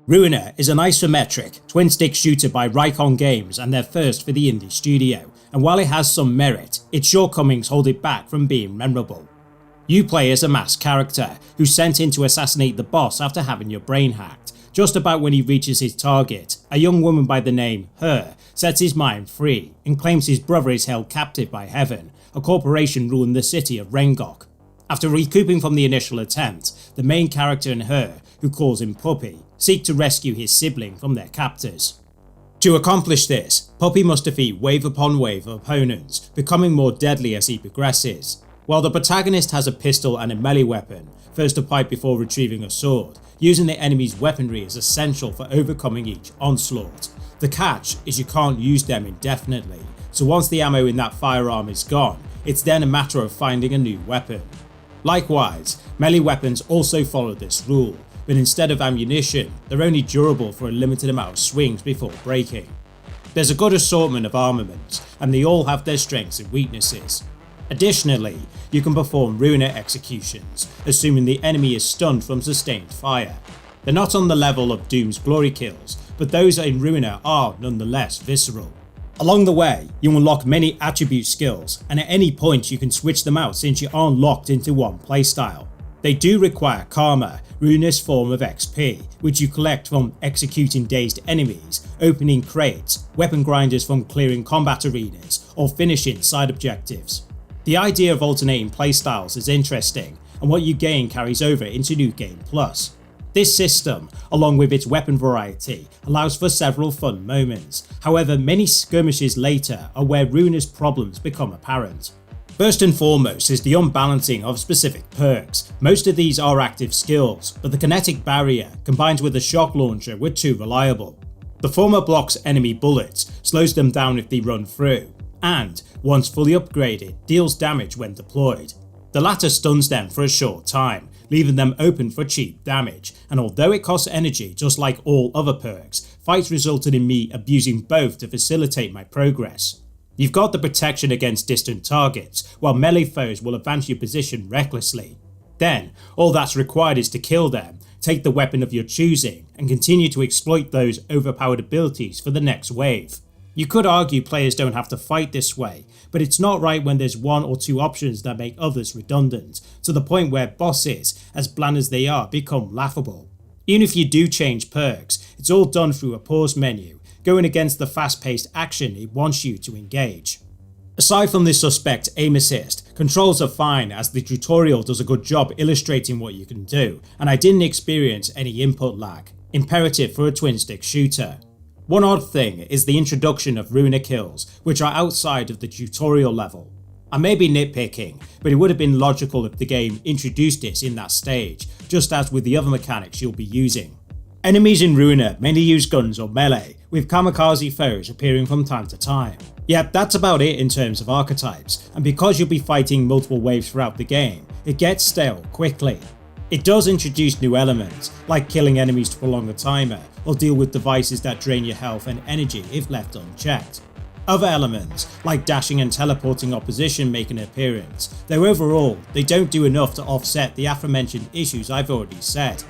Ruiner is an isometric, twin-stick shooter by Reikon Games and their first for the indie studio, and while it has some merit, its shortcomings hold it back from being memorable. You play as a masked character who's sent in to assassinate the boss after having your brain hacked. Just about when he reaches his target, a young woman by the name Her sets his mind free and claims his brother is held captive by Heaven, a corporation ruling the city of Rengkok. After recouping from the initial attempt, the main character and Her, who calls him Puppy, seek to rescue his sibling from their captors. To accomplish this, Puppy must defeat wave upon wave of opponents, becoming more deadly as he progresses. While the protagonist has a pistol and a melee weapon, first a pipe before retrieving a sword, using the enemy's weaponry is essential for overcoming each onslaught. The catch is you can't use them indefinitely, so once the ammo in that firearm is gone, it's then a matter of finding a new weapon. Likewise, melee weapons also follow this rule, but instead of ammunition, they're only durable for a limited amount of swings before breaking. There's a good assortment of armaments, and they all have their strengths and weaknesses. Additionally, you can perform Ruiner executions, assuming the enemy is stunned from sustained fire. They're not on the level of Doom's glory kills, but those in Ruiner are nonetheless visceral. Along the way, you unlock many attribute skills, and at any point you can switch them out since you aren't locked into one playstyle. They do require Karma, Ruiner's form of XP, which you collect from executing dazed enemies, opening crates, weapon grinders from clearing combat arenas, or finishing side objectives. The idea of alternating playstyles is interesting, and what you gain carries over into New Game Plus. This system, along with its weapon variety, allows for several fun moments. However, many skirmishes later are where Ruiner's problems become apparent. First and foremost is the unbalancing of specific perks. Most of these are active skills, but the kinetic barrier combined with the shock launcher were too reliable. The former blocks enemy bullets, slows them down if they run through, and, once fully upgraded, deals damage when deployed. The latter stuns them for a short time, leaving them open for cheap damage, and although it costs energy just like all other perks, fights resulted in me abusing both to facilitate my progress. You've got the protection against distant targets, while melee foes will advance your position recklessly. Then, all that's required is to kill them, take the weapon of your choosing, and continue to exploit those overpowered abilities for the next wave. You could argue players don't have to fight this way, but it's not right when there's one or two options that make others redundant, to the point where bosses, as bland as they are, become laughable. Even if you do change perks, it's all done through a pause menu, going against the fast-paced action it wants you to engage. Aside from the suspect aim assist, controls are fine as the tutorial does a good job illustrating what you can do, and I didn't experience any input lag, imperative for a twin-stick shooter. One odd thing is the introduction of Ruiner kills, which are outside of the tutorial level. I may be nitpicking, but it would have been logical if the game introduced this in that stage, just as with the other mechanics you'll be using. Enemies in Ruiner mainly use guns or melee, with kamikaze foes appearing from time to time. Yep, that's about it in terms of archetypes, and because you'll be fighting multiple waves throughout the game, it gets stale quickly. It does introduce new elements, like killing enemies to prolong a timer, or deal with devices that drain your health and energy if left unchecked. Other elements, like dashing and teleporting opposition, make an appearance, though overall, they don't do enough to offset the aforementioned issues I've already said.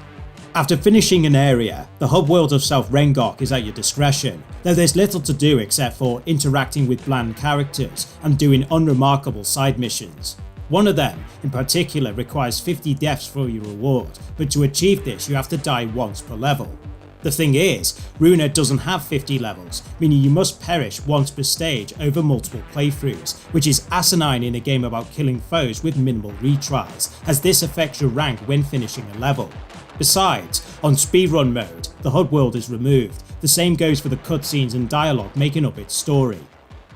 After finishing an area, the hub world of South Rengkok is at your discretion, though there's little to do except for interacting with bland characters and doing unremarkable side missions. One of them, in particular, requires 50 deaths for your reward, but to achieve this you have to die once per level. The thing is, Ruiner doesn't have 50 levels, meaning you must perish once per stage over multiple playthroughs, which is asinine in a game about killing foes with minimal retries, as this affects your rank when finishing a level. Besides, on speedrun mode, the HUD world is removed. The same goes for the cutscenes and dialogue making up its story.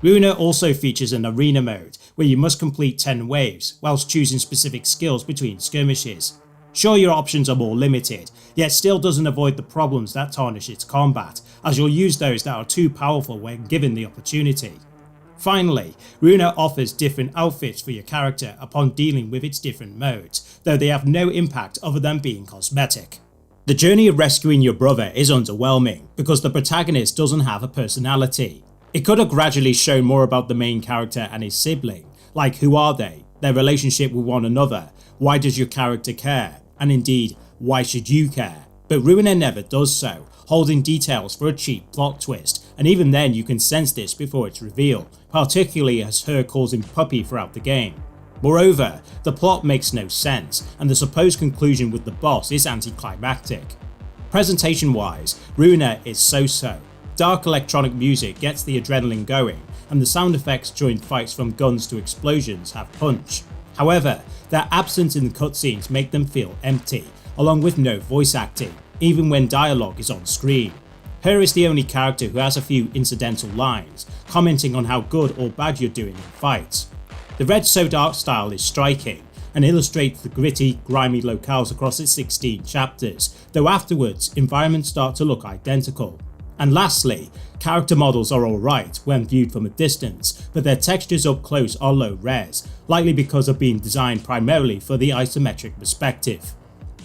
Ruiner also features an arena mode, where you must complete 10 waves, whilst choosing specific skills between skirmishes. Sure, your options are more limited, yet still doesn't avoid the problems that tarnish its combat, as you'll use those that are too powerful when given the opportunity. Finally, Ruiner offers different outfits for your character upon dealing with its different modes, though they have no impact other than being cosmetic. The journey of rescuing your brother is underwhelming, because the protagonist doesn't have a personality. It could have gradually shown more about the main character and his sibling, like who are they, their relationship with one another, why does your character care, and indeed, why should you care? But Ruiner never does so, holding details for a cheap plot twist, and even then you can sense this before its reveal, particularly as her calls him puppy throughout the game. Moreover, the plot makes no sense, and the supposed conclusion with the boss is anticlimactic. Presentation wise, Ruiner is so-so. Dark electronic music gets the adrenaline going, and the sound effects during fights from guns to explosions have punch. However, their absence in the cutscenes make them feel empty, along with no voice acting, even when dialogue is on screen. Her is the only character who has a few incidental lines, commenting on how good or bad you're doing in fights. The red so art style is striking, and illustrates the gritty, grimy locales across its 16 chapters, though afterwards environments start to look identical. And lastly, character models are alright when viewed from a distance, but their textures up close are low res, likely because of being designed primarily for the isometric perspective.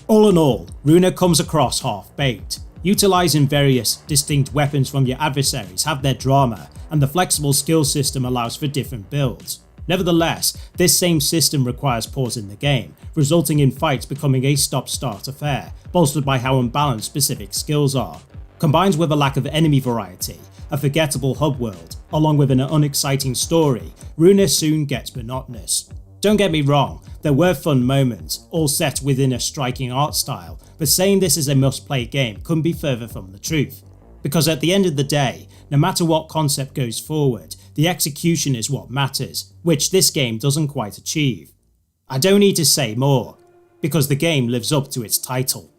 All in all, Ruiner comes across half-baked. Utilising various distinct weapons from your adversaries have their drama, and the flexible skill system allows for different builds. Nevertheless, this same system requires pausing the game, resulting in fights becoming a stop-start affair, bolstered by how unbalanced specific skills are. Combined with a lack of enemy variety, a forgettable hub world, along with an unexciting story, Ruiner soon gets monotonous. Don't get me wrong, there were fun moments, all set within a striking art style, but saying this is a must-play game couldn't be further from the truth. Because at the end of the day, no matter what concept goes forward, the execution is what matters, which this game doesn't quite achieve. I don't need to say more, because the game lives up to its title.